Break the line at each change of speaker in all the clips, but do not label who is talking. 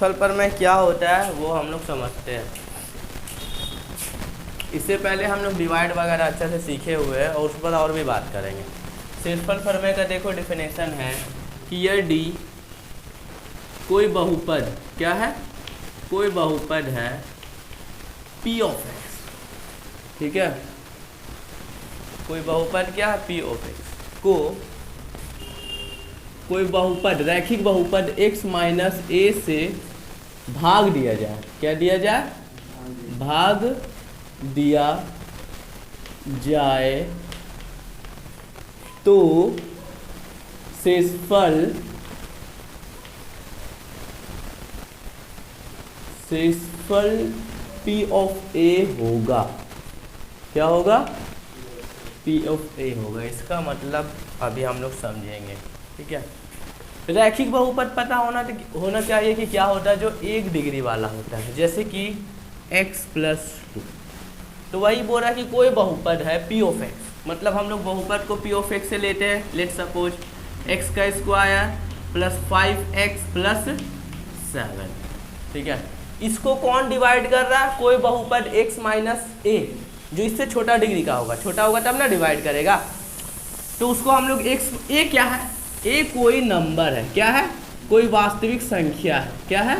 फल पर में क्या होता है वो हम लोग समझते हैं। इससे पहले हम लोग डिवाइड वगैरह अच्छे से सीखे हुए हैं और उस पर और भी बात करेंगे। शेषफल प्रमेय का देखो डिफिनेशन है कि यदि कोई बहुपद क्या है, कोई बहुपद है p ऑफ x, ठीक है, कोई बहुपद क्या है p ऑफ x को कोई बहुपद रैखिक बहुपद x माइनस a से भाग दिया जाए। क्या दिया जाए? भाग दिया जाए तो शेषफल p ऑफ a होगा। क्या होगा? p ऑफ a होगा। इसका मतलब अभी हम लोग समझेंगे, ठीक है। रैखिक बहुपद पता होना चाहिए कि क्या होता है, जो एक डिग्री वाला होता है, जैसे कि x प्लस 2। तो वही बोल रहा है कि कोई बहुपद है p ऑफ x, मतलब हम लोग बहुपद को p ऑफ x से लेते हैं। लेट सपोज x का स्क्वायर प्लस 5x प्लस 7, ठीक है। इसको कौन डिवाइड कर रहा है? कोई बहुपद x माइनस a, जो इससे छोटा डिग्री का होगा। छोटा होगा तब ना डिवाइड करेगा। तो उसको हम लोग a क्या है? a कोई नंबर है। क्या है? कोई वास्तविक संख्या है। क्या है?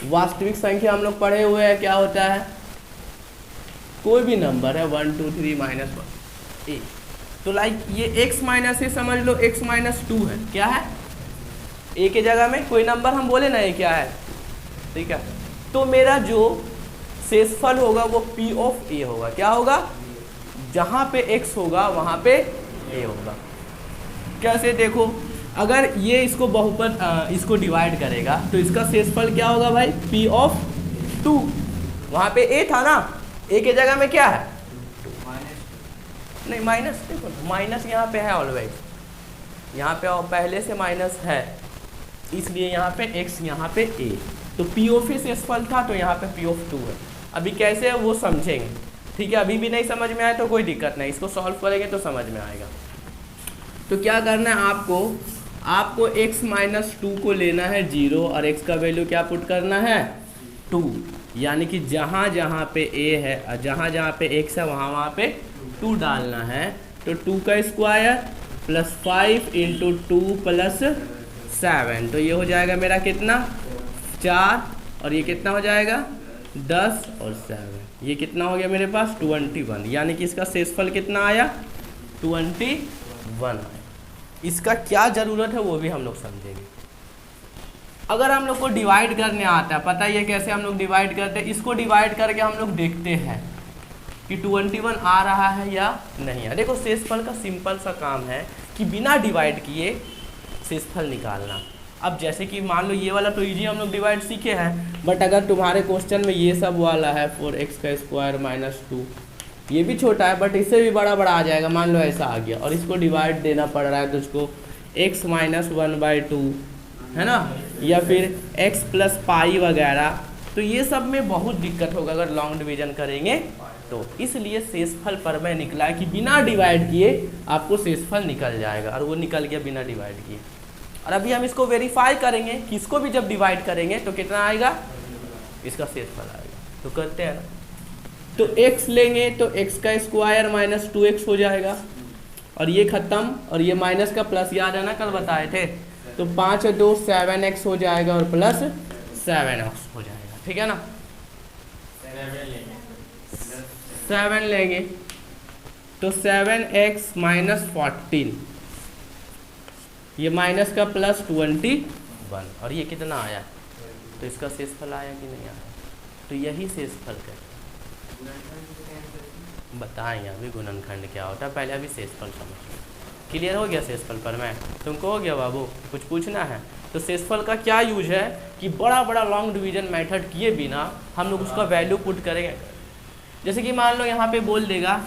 वास्तविक संख्या हम लोग पढ़े हुए हैं। क्या होता है? कोई भी नंबर है 1 2 3 माइनस 1 a। तो लाइक ये x माइनस a समझ लो, x माइनस 2 है। क्या है? a के जगह में कोई नंबर हम बोले ना a क्या है, ठीक है। तो मेरा जो शेषफल होगा वो p ऑफ a होगा। क्या होगा? जहाँ पे x होगा वहाँ पे a होगा। कैसे? देखो, अगर ये इसको बहुपद इसको डिवाइड करेगा तो इसका शेषफल क्या होगा भाई? p of 2। वहाँ पे a था ना, a के जगह में क्या है? नहीं माइनस, देखो माइनस यहाँ पे है ऑलवेज, यहाँ पे पहले से माइनस है, इसलिए यहाँ पे x यहाँ पे a। तो p ऑफ a शेषफल था तो यहाँ पे p ऑफ 2 है। अभी कैसे है वो समझेंगे, ठीक है। अभी भी नहीं समझ में आया तो कोई दिक्कत नहीं, इसको सॉल्व करेंगे तो समझ में आएगा। तो क्या करना है आपको x माइनस 2 को लेना है 0 और x का वैल्यू क्या पुट करना है? 2। यानी कि जहाँ जहाँ पे a है और जहाँ जहाँ पे x है वहाँ पे 2 डालना है। तो 2 का स्क्वायर प्लस 5 इंटू 2 प्लस 7, तो ये हो जाएगा मेरा कितना? 4, और ये कितना हो जाएगा? 10 और 7, ये कितना हो गया मेरे पास? 21। यानी कि इसका शेषफल कितना आया? 21। इसका क्या ज़रूरत है वो भी हम लोग समझेंगे। अगर हम लोग को डिवाइड करने आता है, पता ही है कैसे हम लोग डिवाइड करते हैं। इसको डिवाइड करके हम लोग देखते हैं कि 21 आ रहा है या नहीं है। देखो, शेषफल का सिंपल सा काम है कि बिना डिवाइड किए शेषफल निकालना। अब जैसे कि मान लो ये वाला तो इजी हम लोग डिवाइड सीखे हैं, बट अगर तुम्हारे क्वेश्चन में ये सब वाला है 4x का स्क्वायर माइनस 2, ये भी छोटा है बट इससे भी बड़ा आ जाएगा। मान लो ऐसा आ गया और इसको डिवाइड देना पड़ रहा है तो उसको x माइनस 1/2 है ना, या फिर x प्लस पाई वगैरह। तो ये सब में बहुत दिक्कत होगा अगर लॉन्ग डिवीजन करेंगे तो। इसलिए शेषफल प्रमेय निकला कि बिना डिवाइड किए आपको शेषफल निकल जाएगा, और वो निकल गया बिना डिवाइड किए। और अभी हम इसको वेरीफाई करेंगे कि इसको भी जब डिवाइड करेंगे तो कितना आएगा? इसका शेषफल आएगा। तो करते हैं ना, तो x लेंगे तो x का स्क्वायर माइनस 2x हो जाएगा, और ये खत्म, और ये माइनस का प्लस, याद है ना कल बताए थे। तो 5 और 2 7x हो जाएगा और प्लस 7x हो जाएगा, ठीक है ना। 7 लेंगे तो 7x माइनस 14, ये माइनस का प्लस 21, और ये कितना आया? तो इसका शेषफल आया कि नहीं आया? तो यही शेषफल है। बताएंगे अभी गुणनखंड क्या होता है, पहले अभी शेषफल समझिए। क्लियर हो गया शेषफल पर? मैं तुमको हो गया बाबू? कुछ पूछना है? तो शेषफल का क्या यूज है कि बड़ा लॉन्ग डिवीजन मेथड किए बिना हम लोग उसका वैल्यू पुट करेंगे। जैसे कि मान लो यहाँ पे बोल देगा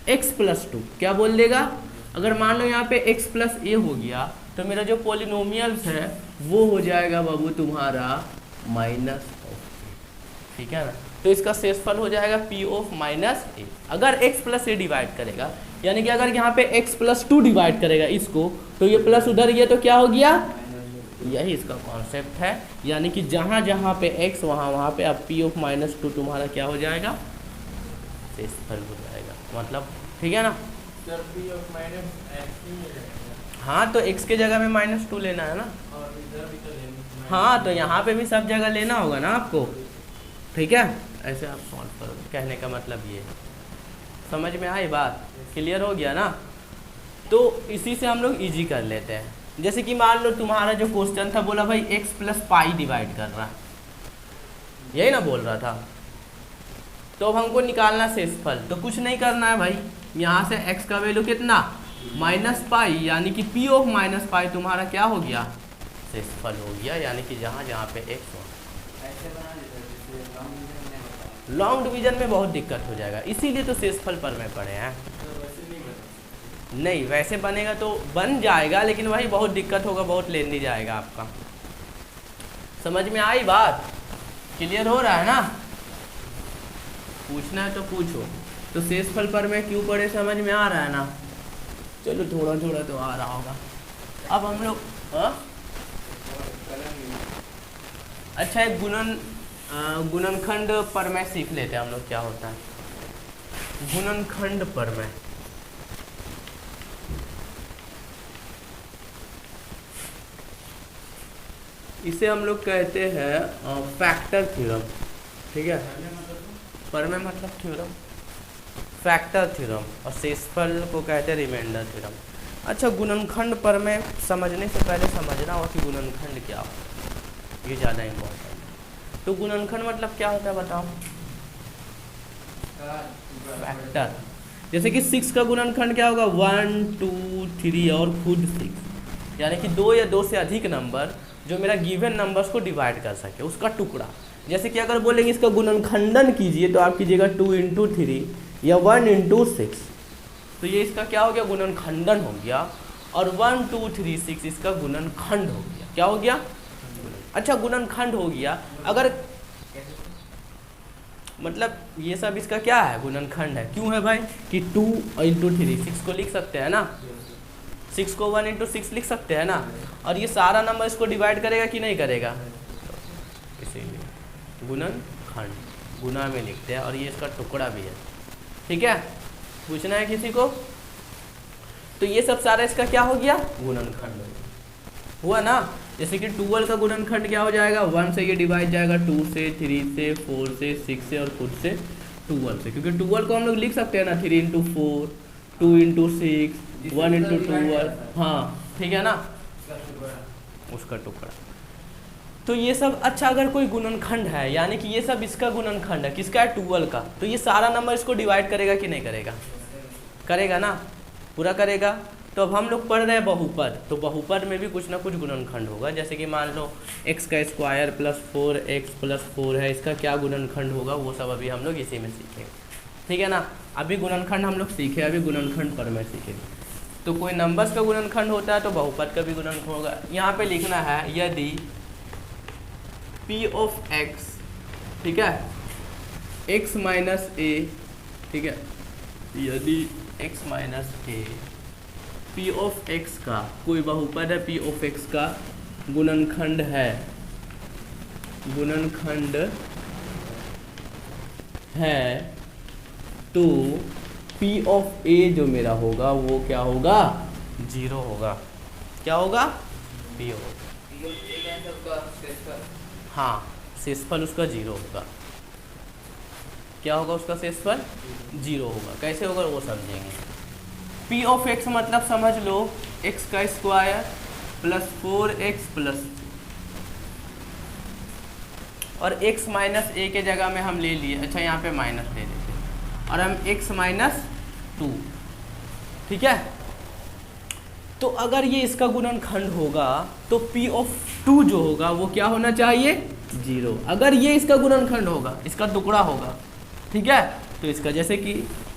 x प्लस 2, क्या बोल देगा? अगर मान लो यहाँ पे x प्लस a हो गया तो मेरा जो पॉलिनोमियल्स है वो हो जाएगा बाबू तुम्हारा माइनस ऑफ a, ठीक है ना। तो इसका शेषफल हो जाएगा p ऑफ माइनस a। अगर x प्लस a डिवाइड करेगा, यानी कि अगर यहाँ पे x प्लस 2 डिवाइड करेगा इसको, तो ये प्लस उधर ये तो क्या हो गया? यही इसका कॉन्सेप्ट है, यानी कि जहाँ जहाँ पे x वहाँ पे अब p ऑफ -2 तुम्हारा क्या हो जाएगा, शेषफल हो जाएगा, मतलब ठीक है ना।
सर p ऑफ -x ही रहेगा।
हाँ तो x के जगह में -2 लेना है ना।
और इधर भी तो लेना।
हाँ तो यहाँ पे भी सब जगह लेना होगा ना आपको, ठीक है। ऐसे आप सॉल्व करो, कहने का मतलब ये है। समझ में आई बात, क्लियर हो गया ना। तो इसी से हम लोग इजी कर लेते हैं। जैसे कि मान लो तुम्हारा जो क्वेश्चन था, बोला भाई x प्लस पाई डिवाइड कर रहा है, यही ना बोल रहा था। तो अब हमको निकालना शेषफल, तो कुछ नहीं करना है भाई, यहाँ से x का वैल्यू कितना -पाई, यानी कि p ऑफ -पाई तुम्हारा क्या हो गया, शेषफल हो गया, यानी कि जहाँ जहाँ पे x हो। लॉन्ग डिवीजन में बहुत दिक्कत हो जाएगा, इसीलिए तो शेषफल पर में पढ़े हैं। नहीं वैसे बनेगा तो बन जाएगा, लेकिन वही बहुत दिक्कत होगा, बहुत लेंदी जाएगा आपका। समझ में आई बात, क्लियर हो रहा है ना। पूछना है तो पूछो। तो शेषफल पर में क्यों पढ़े, समझ में आ रहा है ना। चलो थोड़ा थोड़ा तो आ रहा होगा। अब हम लोग अच्छा एक गुणनखंड पर में सीख लेते हैं हम लोग, क्या होता है गुणनखंड पर में। इसे हम लोग कहते हैं फैक्टर थ्योरम, ठीक है। पर में मतलब थ्योरम, फैक्टर थ्योरम, और शेषफल को कहते हैं रिमाइंडर थ्योरम। अच्छा गुणनखंड पर में समझने से पहले समझना हो कि गुणनखंड क्या हो, ये ज़्यादा इम्पोर्टेंट है। तो गुणनखंड मतलब क्या होता है बताओ। फैक्टर, जैसे कि 6 का गुणनखंड क्या होगा, 1 2 3 और खुद 6, यानी कि 2 या 2 से अधिक नंबर जो मेरा गिवन नंबर्स को डिवाइड कर सके, उसका टुकड़ा। जैसे कि अगर बोलेंगे इसका गुणनखंडन कीजिए, तो आप कीजिएगा 2 × 3 या 1 × 6, तो ये इसका क्या हो गया, गुणनखंडन हो गया। और 1 2 3 6 इसका गुणनखंड हो गया, क्या हो गया, अच्छा गुणनखंड हो गया। अगर मतलब ये सब इसका क्या है, गुणनखंड है। क्यों है भाई कि 2 × 3 6 को लिख सकते हैं ना, 6 को 1 × 6 लिख सकते हैं ना, और ये सारा नंबर इसको डिवाइड करेगा कि नहीं करेगा, इसीलिए गुणनखंड, गुना में लिखते हैं, और ये इसका टुकड़ा भी है, ठीक है। पूछना है किसी को, तो ये सब सारा इसका क्या हो गया, गुणनखंड हुआ ना। जैसे कि 12 का गुणनखंड क्या हो जाएगा, 1 से ये डिवाइड जाएगा, 2 से 3 से 4 से 6 से और खुद से 12 से, क्योंकि 12 को हम लोग लिख सकते हैं ना 3 × 4 2 × 6 1 × 12, हाँ ठीक है ना, उसका टुकड़ा। तो ये सब, अच्छा अगर कोई गुणनखंड है, यानी कि ये सब इसका गुणनखंड है, किसका है, 12 का, तो ये सारा नंबर इसको डिवाइड करेगा कि नहीं करेगा, करेगा ना, पूरा करेगा। तो अब हम लोग पढ़ रहे हैं बहुपद, तो बहुपद में भी कुछ ना कुछ गुणनखंड होगा। जैसे कि मान लो x² + 4x + 4 है, इसका क्या गुणनखंड होगा, वो सब अभी हम लोग इसी में सीखेंगे, ठीक है ना। अभी गुणनखंड हम लोग सीखे, अभी गुणनखंड पर में सीखेंगे। तो कोई नंबर्स का गुणनखंड होता है तो बहुपद का भी गुणनखंड होगा। यहाँ पे लिखना है यदि p ऑफ x, ठीक है, x - a, ठीक है, यदि x - a p of x का कोई बहुपद है, p ऑफ x का गुणनखंड है, गुणनखंड है, तो p ऑफ a जो मेरा होगा वो क्या होगा, 0 होगा, क्या होगा, 0 होगा, हाँ शेषफल उसका 0 होगा, क्या होगा उसका शेषफल 0 होगा। कैसे होगा वो समझेंगे। p ऑफ x मतलब समझ लो x² + 4x + 2, और x - a के जगह में हम ले लिए, अच्छा यहाँ पे माइनस ले लेते हैं, और हम x - 2, ठीक है। तो अगर ये इसका गुणनखंड होगा तो p ऑफ 2 जो होगा वो क्या होना चाहिए, 0। अगर ये इसका गुणनखंड होगा, इसका टुकड़ा होगा, ठीक है, तो इसका जैसे कि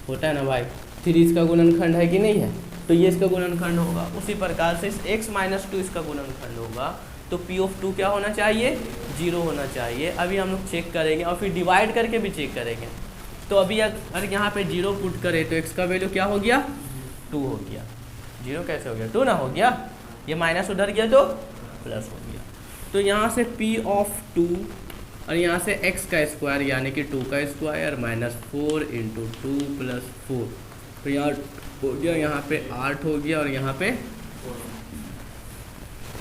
होता है ना भाई 3 इसका गुणनखंड है कि नहीं है, तो ये इसका गुणनखंड होगा। उसी प्रकार से x - 2 इसका गुणनखंड होगा, तो p ऑफ 2 क्या होना चाहिए, 0 होना चाहिए। अभी हम लोग चेक करेंगे और फिर डिवाइड करके भी चेक करेंगे। तो अभी अगर यहाँ पे 0 पुट करें तो x का वैल्यू क्या हो गया, 2 हो गया। 0 कैसे हो गया, 2 ना हो गया, ये माइनस उधर गया तो प्लस हो गया, तो यहाँ से p ऑफ 2 और यहाँ से x का स्क्वायर यानी कि 2 का स्क्वायर माइनस 4 इंटू 2 प्लस 4, तो यहाँ हो गया, यहाँ पे 8 हो गया और यहाँ पे,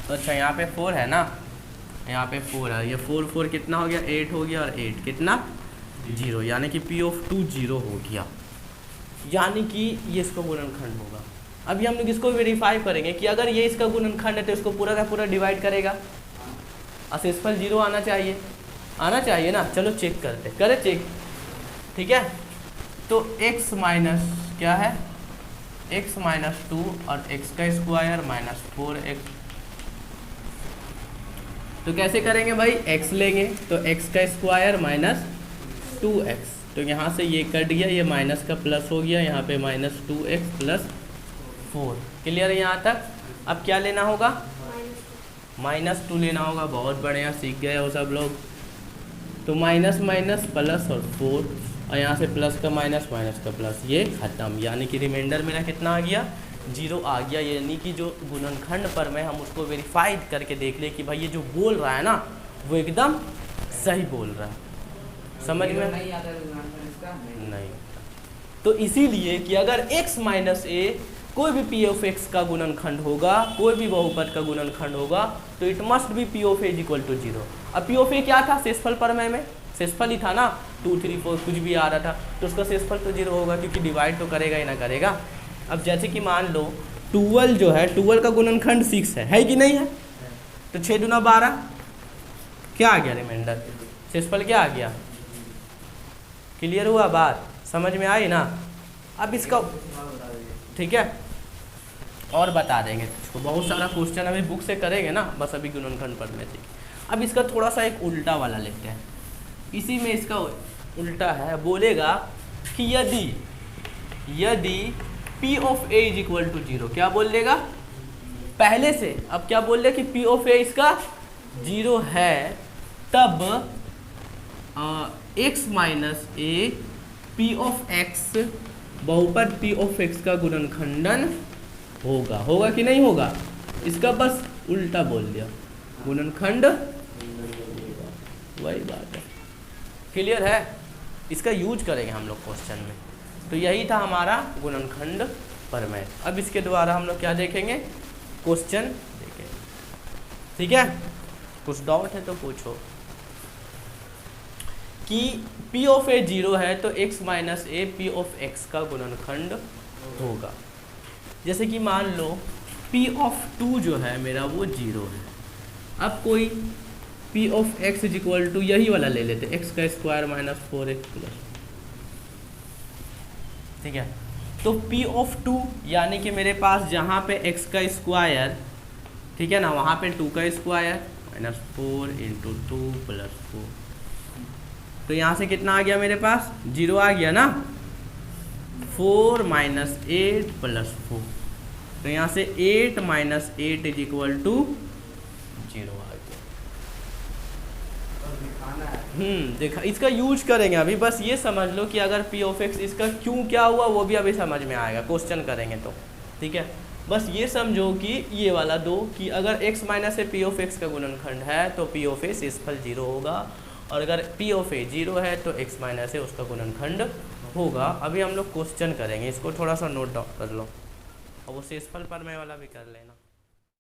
अच्छा यहाँ पे 4 है ना, यहाँ पे 4 है, ये 4 4 कितना हो गया, 8 हो गया और 8 कितना 0, यानी कि p ऑफ 2 0 हो गया, यानी कि ये इसका गुणनखंड होगा। अभी हम लोग इसको वेरीफाई करेंगे कि अगर ये इसका गुणनखंड है तो इसको पूरा का पूरा डिवाइड करेगा, अशेषफल 0 आना चाहिए, आना चाहिए ना। चलो चेक करते, करें चेक, ठीक है। तो x माइनस क्या है, x माइनस 2 और x का स्क्वायर माइनस 4x, तो कैसे करेंगे भाई, x लेंगे तो x का स्क्वायर माइनस 2x, तो यहाँ से ये कट गया, ये माइनस का प्लस हो गया, यहाँ पे माइनस 2x प्लस 4, क्लियर है यहाँ तक। अब क्या लेना होगा, माइनस 2 लेना होगा, बहुत बढ़िया सीख गए हो सब लोग। तो माइनस माइनस प्लस और 4, और यहाँ से प्लस का माइनस माइनस का प्लस, ये खत्म, यानी कि रिमाइंडर मेरा कितना आ गया, 0 आ गया। यानी कि जो गुणनखंड पर मैं हम उसको वेरीफाइड करके देख ले कि भाई ये जो बोल रहा है ना वो एकदम सही बोल रहा है, समझ में नहीं आता नहीं। तो इसीलिए कि अगर x माइनस a कोई भी p ऑफ x का गुणनखंड होगा, कोई भी बहुपद का गुणनखंड होगा, तो it must be p of a is equal to 0। अब p ऑफ a क्या था, शेषफल प्रमेय में शेषफल ही था ना, 2 3 4 कुछ भी आ रहा था, तो उसका शेषफल तो 0 होगा, क्योंकि डिवाइड तो करेगा ही ना करेगा। अब जैसे कि मान लो 12 जो है, 12 का गुणनखंड 6 है कि नहीं है, तो 6 दूना 12, क्या आ गया रिमाइंडर, शेषफल क्या आ गया, क्लियर हुआ बात, समझ में आई ना। अब इसका ठीक है और बता देंगे इसको, बहुत सारा क्वेश्चन अभी बुक से करेंगे ना, बस अभी गुणनखंड पढ़ने से। अब इसका थोड़ा सा एक उल्टा वाला लेते हैं, इसी में इसका उल्टा है, बोलेगा कि यदि p of a is equal to 0, क्या बोल देगा पहले से, अब क्या बोल रहे कि p ऑफ a इसका 0 है, तब x minus a p of x बहुपद p ऑफ x का गुणनखंडन होगा, होगा कि नहीं होगा, इसका बस उल्टा बोल दिया, गुणनखंड वही बात है, क्लियर है। इसका यूज करेंगे हम लोग क्वेश्चन में। तो यही था हमारा गुणनखंड प्रमेय। अब इसके द्वारा हम लोग क्या देखेंगे, क्वेश्चन देखेंगे, ठीक है। कुछ डाउट है तो पूछो। कि p ऑफ a 0 है तो x minus a p of x का गुणनखंड होगा। जैसे कि मान लो p ऑफ 2 जो है मेरा वो 0 है। अब कोई p of x is equal to यही वाला ले लेते, x का स्क्वायर माइनस 4x प्लस, ठीक है। तो p ऑफ 2 यानी कि मेरे पास जहाँ पे x का स्क्वायर, ठीक है ना, वहाँ पे 2 का स्क्वायर माइनस 4 इंटू 2 प्लस 4, तो यहाँ से कितना आ गया मेरे पास, 0 आ गया ना, 4 माइनस 8 प्लस 4, तो यहाँ से 8 माइनस 8 इज इक्वल टू 0 आ गया। देखा, इसका यूज करेंगे अभी, बस ये समझ लो कि अगर p ऑफ x इसका क्यों क्या हुआ वो भी अभी समझ में आएगा, क्वेश्चन करेंगे तो, ठीक है। बस ये समझो कि ये वाला दो कि अगर x minus A p of x का गुणनखंड है तो p ऑफ a शेषफल 0 होगा, और अगर p ऑफ a 0 है तो x माइनस ए उसका गुणनखंड होगा। अभी हम लोग क्वेश्चन करेंगे, इसको थोड़ा सा नोट डाउन कर लो, और वो शेषफल प्रमेय वाला भी कर लेना।